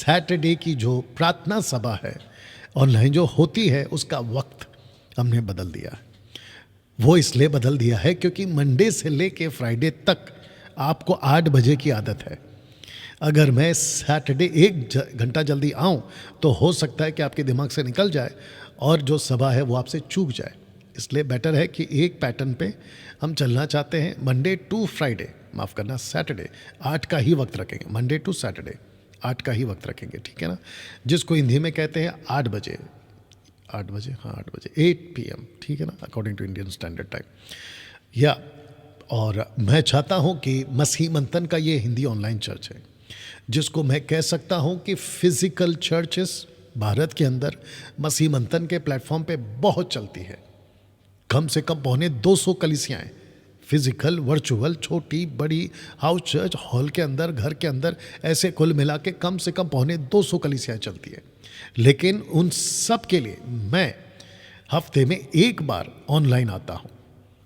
Saturday की जो प्रार्थना सभा है ऑनलाइन जो होती है, उसका वक्त हमने बदल दिया है। वो इसलिए बदल दिया है क्योंकि मंडे से लेके फ्राइडे तक आपको 8 बजे की आदत है। अगर मैं सैटरडे 1 घंटा जल्दी आऊं तो हो सकता है कि आपके दिमाग से निकल जाए और जो सभा है वो आपसे चूक जाए। इसलिए बेटर है कि एक पैटर्न पे हम चलना चाहते हैं। मंडे टू फ्राइडे, माफ़ करना, सैटरडे 8 का ही वक्त रखेंगे। मंडे टू सैटरडे 8 का ही वक्त रखेंगे, ठीक है ना, जिसको हिंदी में कहते हैं 8 बजे, 8 बजे, हाँ 8 बजे, 8 PM, ठीक है ना, according to Indian standard time. या और मैं चाहता हूँ कि मसीह मंथन का ये हिंदी ऑनलाइन चर्च है, जिसको मैं कह सकता हूँ कि फिजिकल चर्चेस भारत के अंदर मसीह मंथन के प्लेटफॉर्म पे बहुत चलती है। कम से कम 250 कलीसियाँ फिजिकल, वर्चुअल, छोटी बड़ी, हाउस चर्च, हॉल के अंदर, घर के अंदर, ऐसे कुल मिला के कम से कम 250 कलीसियाँ चलती है। लेकिन उन सब के लिए मैं हफ्ते में एक बार ऑनलाइन आता हूँ।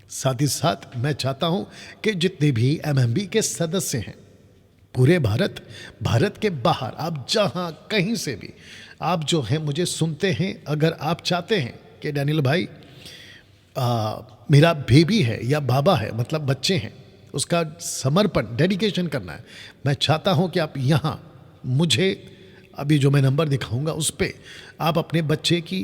साथ ही साथ मैं चाहता हूँ कि जितने भी MMB के सदस्य हैं पूरे भारत के बाहर, आप जहाँ कहीं से भी आप जो हैं मुझे सुनते हैं, अगर आप चाहते हैं कि डैनियल भाई मेरा बेबी है या बाबा है, मतलब बच्चे हैं, उसका समर्पण, डेडिकेशन करना है, मैं चाहता हूं कि आप यहाँ मुझे अभी जो मैं नंबर दिखाऊंगा उस पर आप अपने बच्चे की,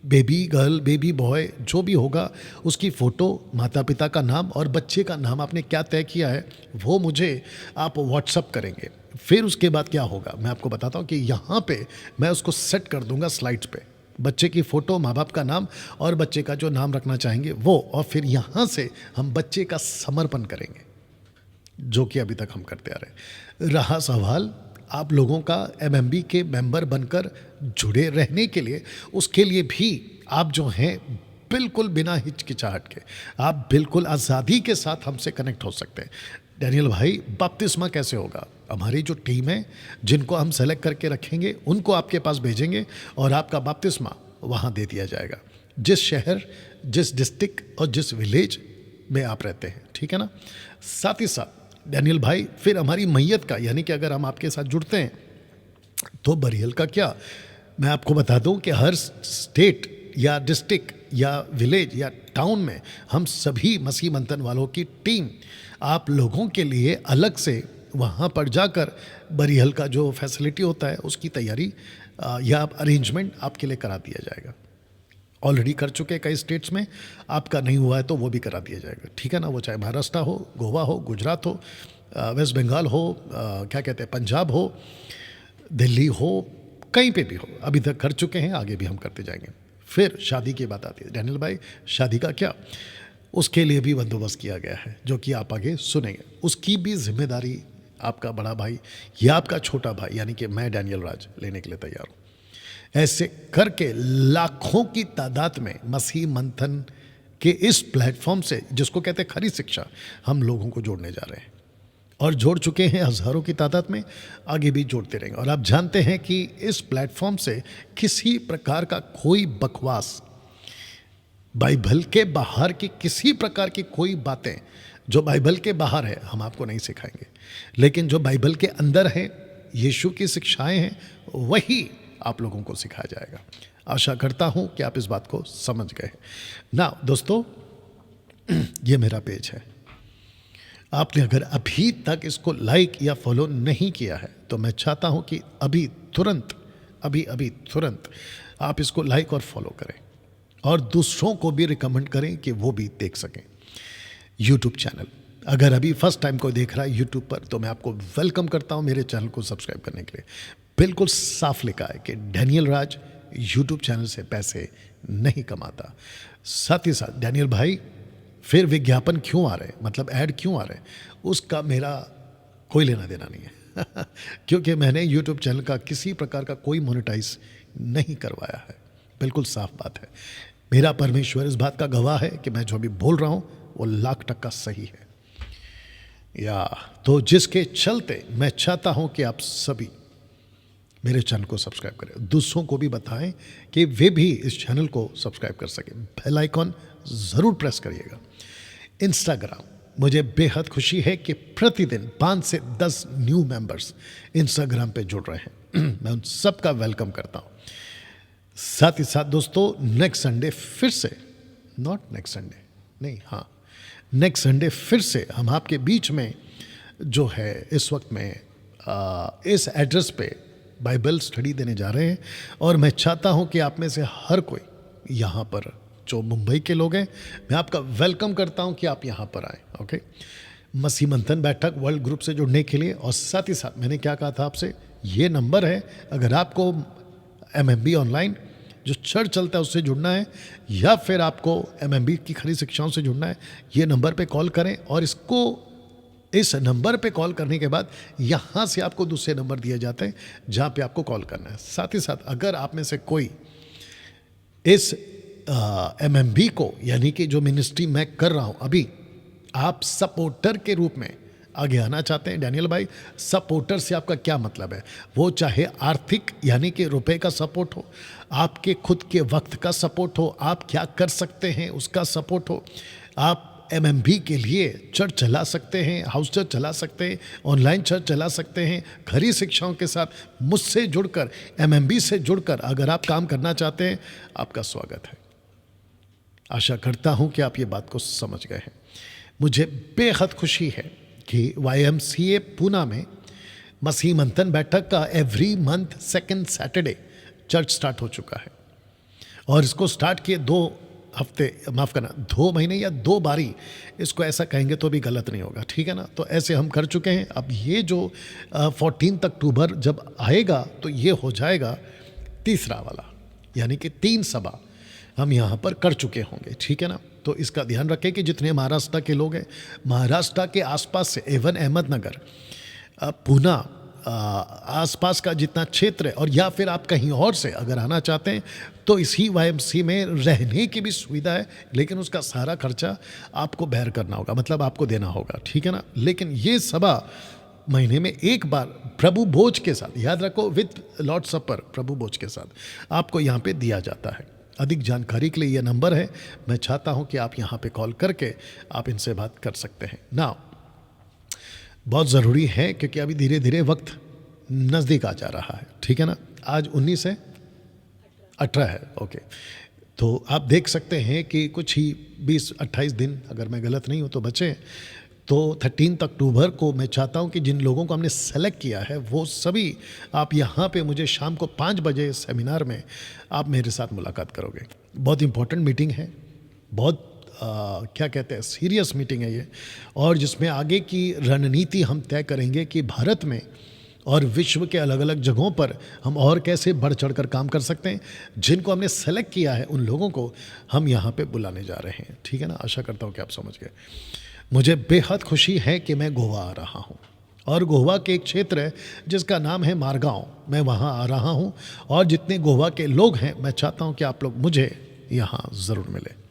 बेबी गर्ल, बेबी बॉय, जो भी होगा, उसकी फ़ोटो, माता पिता का नाम और बच्चे का नाम आपने क्या तय किया है वो मुझे आप व्हाट्सअप करेंगे। फिर उसके बाद क्या होगा मैं आपको बताता हूँ कि यहाँ पे मैं उसको सेट कर दूंगा स्लाइड्स पे, बच्चे की फ़ोटो, माँ बाप का नाम और बच्चे का जो नाम रखना चाहेंगे वो, और फिर यहाँ से हम बच्चे का समर्पण करेंगे, जो कि अभी तक हम करते आ रहे। रहा सवाल आप लोगों का MMB के मेंबर बनकर जुड़े रहने के लिए, उसके लिए भी आप जो हैं बिल्कुल बिना हिचकिचाहट के, आप बिल्कुल आज़ादी के साथ हमसे कनेक्ट हो सकते हैं। डैनियल भाई, बपतिस्मा कैसे होगा? हमारी जो टीम है, जिनको हम सेलेक्ट करके रखेंगे, उनको आपके पास भेजेंगे और आपका बपतिस्मा वहाँ दे दिया जाएगा, जिस शहर, जिस डिस्ट्रिक्ट और जिस विलेज में आप रहते हैं, ठीक है ना। साथ ही साथ डैनियल भाई, फिर हमारी मैयत का, यानी कि अगर हम आपके साथ जुड़ते हैं तो बरियल का क्या, मैं आपको बता दूं कि हर स्टेट या डिस्ट्रिक्ट या विलेज या टाउन में हम सभी मसीह मंथन वालों की टीम आप लोगों के लिए अलग से वहाँ पर जाकर बरियल का जो फैसिलिटी होता है उसकी तैयारी या अरेंजमेंट आपके लिए करा दिया जाएगा। ऑलरेडी कर चुके कई स्टेट्स में, आपका नहीं हुआ है तो वो भी करा दिया जाएगा, ठीक है ना। वो चाहे महाराष्ट्र हो, गोवा हो, गुजरात हो, वेस्ट बंगाल हो, क्या कहते हैं, पंजाब हो, दिल्ली हो, कहीं पे भी हो, अभी तक कर चुके हैं, आगे भी हम करते जाएंगे। फिर शादी की बात आती है। डैनियल भाई, शादी का क्या, उसके लिए भी बंदोबस्त किया गया है, जो कि आप आगे सुनेंगे। उसकी भी जिम्मेदारी आपका बड़ा भाई या आपका छोटा भाई, यानी कि मैं डैनियल राज, लेने के लिए तैयार हूँ। ऐसे करके लाखों की तादाद में मसीह मंथन के इस प्लेटफॉर्म से, जिसको कहते हैं खरी शिक्षा, हम लोगों को जोड़ने जा रहे हैं और जोड़ चुके हैं हज़ारों की तादाद में, आगे भी जोड़ते रहेंगे। और आप जानते हैं कि इस प्लेटफॉर्म से किसी प्रकार का कोई बकवास, बाइबल के बाहर की किसी प्रकार की कोई बातें जो बाइबल के बाहर है, हम आपको नहीं सिखाएंगे, लेकिन जो बाइबल के अंदर है, यीशु की शिक्षाएं हैं, वही आप लोगों को सिखाया जाएगा। आशा करता हूं कि आप इस बात को समझ गए। ना दोस्तों, ये मेरा पेज है। आपने अगर अभी तक इसको लाइक या फॉलो नहीं किया है तो मैं चाहता हूं कि अभी तुरंत आप इसको लाइक और फॉलो करें और दूसरों को भी रिकमेंड करें कि वो भी देख सकें। यूट्यूब चैनल, अगर अभी फर्स्ट टाइम कोई देख रहा है यूट्यूब पर, तो मैं आपको वेलकम करता हूं मेरे चैनल को सब्सक्राइब करने के लिए। बिल्कुल साफ लिखा है कि डैनियल राज यूट्यूब चैनल से पैसे नहीं कमाता। साथ ही साथ डैनियल भाई, फिर विज्ञापन क्यों आ रहे हैं, मतलब ऐड क्यों आ रहे हैं, उसका मेरा कोई लेना देना नहीं है क्योंकि मैंने यूट्यूब चैनल का किसी प्रकार का कोई मोनेटाइज नहीं करवाया है। बिल्कुल साफ बात है। मेरा परमेश्वर इस बात का गवाह है कि मैं जो भी बोल रहा हूँ वो 100% सही है। या तो जिसके चलते मैं चाहता हूँ कि आप सभी मेरे चैनल को सब्सक्राइब करें, दूसरों को भी बताएं कि वे भी इस चैनल को सब्सक्राइब कर सकें। बेल आइकॉन ज़रूर प्रेस करिएगा। इंस्टाग्राम, मुझे बेहद खुशी है कि प्रतिदिन 5 से 10 न्यू मेंबर्स इंस्टाग्राम पे जुड़ रहे हैं। मैं उन सबका वेलकम करता हूँ। साथ ही साथ दोस्तों, नेक्स्ट संडे फिर से, नॉट नेक्स्ट संडे, नहीं, हाँ, नेक्स्ट संडे फिर से हम आपके बीच में जो है इस वक्त में इस एड्रेस पे बाइबल स्टडी देने जा रहे हैं। और मैं चाहता हूं कि आप में से हर कोई यहाँ पर, जो मुंबई के लोग हैं, मैं आपका वेलकम करता हूं कि आप यहाँ पर आए। ओके, मसीह मंथन बैठक वर्ल्ड ग्रुप से जुड़ने के लिए। और साथ ही साथ मैंने क्या कहा था आपसे, ये नंबर है, अगर आपको MMB ऑनलाइन जो चर्च चलता है उससे जुड़ना है, या फिर आपको MMB की खरी शिक्षाओं से जुड़ना है, ये नंबर पे कॉल करें। और इस नंबर पे कॉल करने के बाद यहाँ से आपको दूसरे नंबर दिए जाते हैं जहाँ पे आपको कॉल करना है। साथ ही साथ अगर आप में से कोई इस MMB को, यानी कि जो मिनिस्ट्री मैं कर रहा हूँ अभी, आप सपोर्टर के रूप में आगे आना चाहते हैं, डैनियल भाई, सपोर्टर से आपका क्या मतलब है? वो चाहे आर्थिक यानी कि रुपए का सपोर्ट हो, आपके खुद के वक्त का सपोर्ट हो, आप क्या कर सकते हैं उसका सपोर्ट हो, आप MMB के लिए चर्च चला सकते हैं, हाउस चर्च चला सकते हैं, ऑनलाइन चर्च चला सकते हैं, खरी शिक्षाओं के साथ मुझसे जुड़कर, MMB से जुड़कर अगर आप काम करना चाहते हैं, आपका स्वागत है। आशा करता हूं कि आप ये बात को समझ गए हैं। मुझे बेहद खुशी है कि YMCA पूना में मसीह मंथन बैठक का every month second Saturday church start हो चुका है। और इसको स्टार्ट किए 2 हफ्ते, माफ़ करना, 2 महीने या 2 बारी, इसको ऐसा कहेंगे तो भी गलत नहीं होगा, ठीक है ना। तो ऐसे हम कर चुके हैं। अब ये जो 14 अक्टूबर जब आएगा तो ये हो जाएगा तीसरा वाला, यानी कि 3 सभा हम यहाँ पर कर चुके होंगे, ठीक है ना। तो इसका ध्यान रखें कि जितने महाराष्ट्र के लोग हैं, महाराष्ट्र के आसपास से, एवं अहमदनगर, पूना, आसपास का जितना क्षेत्र है, और या फिर आप कहीं और से अगर आना चाहते हैं तो इसी YMCA में रहने की भी सुविधा है, लेकिन उसका सारा खर्चा आपको बेयर करना होगा, मतलब आपको देना होगा, ठीक है ना। लेकिन ये सभा महीने में एक बार प्रभु भोज के साथ, याद रखो, विद लॉर्ड सपर, प्रभु भोज के साथ आपको यहाँ पे दिया जाता है। अधिक जानकारी के लिए ये नंबर है। मैं चाहता हूँ कि आप यहाँ पे कॉल करके आप इनसे बात कर सकते हैं ना। बहुत ज़रूरी है क्योंकि अभी धीरे धीरे वक्त नज़दीक आ जा रहा है, ठीक है ना। आज 19 है, 18 है, ओके। तो आप देख सकते हैं कि कुछ ही 20-28 दिन, अगर मैं गलत नहीं हूँ तो बचे। तो 13 अक्टूबर को मैं चाहता हूँ कि जिन लोगों को हमने सेलेक्ट किया है वो सभी आप यहाँ पे मुझे शाम को 5 बजे सेमिनार में आप मेरे साथ मुलाकात करोगे। बहुत इंपॉर्टेंट मीटिंग है, बहुत क्या कहते हैं, सीरियस मीटिंग है ये, और जिसमें आगे की रणनीति हम तय करेंगे कि भारत में और विश्व के अलग अलग जगहों पर हम और कैसे बढ़ चढ़ कर काम कर सकते हैं। जिनको हमने सेलेक्ट किया है उन लोगों को हम यहाँ पे बुलाने जा रहे हैं, ठीक है ना। आशा करता हूँ कि आप समझ गए। मुझे बेहद खुशी है कि मैं गोवा आ रहा हूँ, और गोवा के एक क्षेत्र है जिसका नाम है मारगांव, मैं वहाँ आ रहा हूँ। और जितने गोवा के लोग हैं, मैं चाहता हूँ कि आप लोग मुझे यहाँ ज़रूर मिले।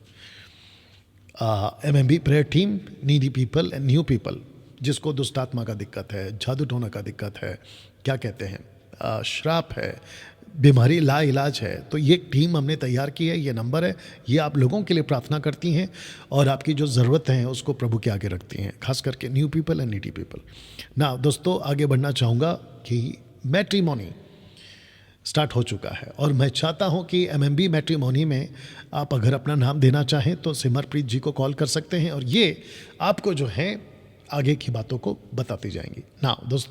MMB prayer team, needy people and new people, जिसको दुष्टात्मा का दिक्कत है, जादू टोना का दिक्कत है, क्या कहते हैं, श्राप है, बीमारी ला इलाज है, तो ये टीम हमने तैयार की है। ये नंबर है, ये आप लोगों के लिए प्रार्थना करती हैं और आपकी जो ज़रूरत है उसको प्रभु के आगे रखती हैं, खास करके new people and needy people ना। दोस्तों, आगे बढ़ना चाहूँगा कि मैट्रिमोनी स्टार्ट हो चुका है, और मैं चाहता हूं कि MMB मैट्रिमोनी में आप अगर अपना नाम देना चाहें तो सिमरप्रीत जी को कॉल कर सकते हैं, और ये आपको जो है आगे की बातों को बताती जाएंगी ना। दोस्तों,